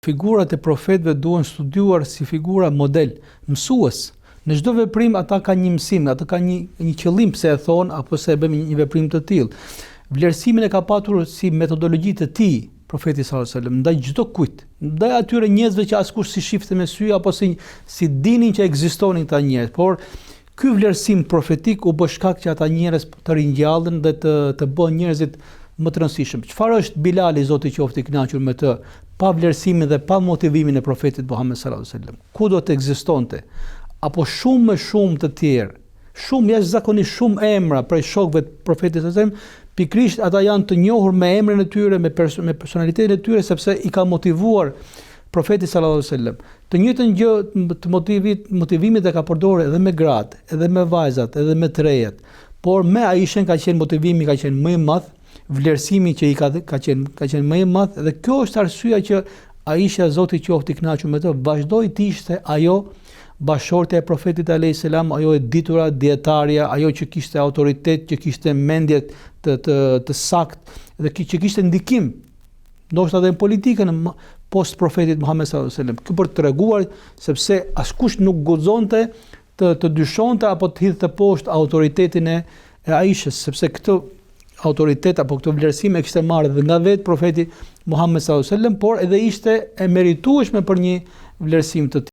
Figurat e profetëve duhen studiuar si figura model, mësues. Në çdo veprim ata kanë një mësim, ata kanë një qëllim pse e thon apo se e bëjmë një veprim të tillë. Vlerësimin e ka patur si metodologji të tij profeti sallallahu alajhi wasallam ndaj çdo kujt, ndaj atyre njerëzve që askush si shifte me sy apo si dinin që ekzistonin këta njerëz, por ky vlerësim profetik u bë shkak që ata njerëz të ringjallën dhe të bën njerëzit më të rëndësishëm. Çfarë është Bilali, Zoti qoftë i kënaqur me të, pa vlerësimin dhe pa motivimin e profetit Muhammed sallallahu alaihi wasallam? Ku do të ekzistonte? Apo shumë të tjerë, shumë jashtëzakonisht shumë emra prej shokëve të profetit sallallahu alaihi wasallam, pikërisht ata janë të njohur me emrin e tyre, me personalitetin e tyre, sepse i ka motivuar profeti sallallahu alaihi wasallam. Të njëjtën gjë të motivimit e ka përdorur edhe me gratë, edhe me vajzat, edhe me të rejat. Por me Aishën ka qenë motivimi ka qenë më i madh, vlerësimi që i ka qenë më i madh, dhe kjo është arsyeja që Aisha, Zoti qoftë i kënaqur me të, vazhdoi të ishte ajo bashortja e profetit alayhis salam, ajo e ditura, dietarja, ajo që kishte autoritet, që kishte mendje të saktë dhe që kishte ndikim, ndoshta edhe në politikën post profetit Muhammed sallallahu alaihi wasallam. Kjo për të treguar sepse askush nuk guxonte të dyshonte apo të hidhte poshtë autoritetin e Aishës, sepse këtë autoritet apo këtë vlerësim e kishte marrë dhe nga vetë profeti Muhammed sallallahu alaihi wasallam, por edhe ishte e meritueshme për një vlerësim të tillë.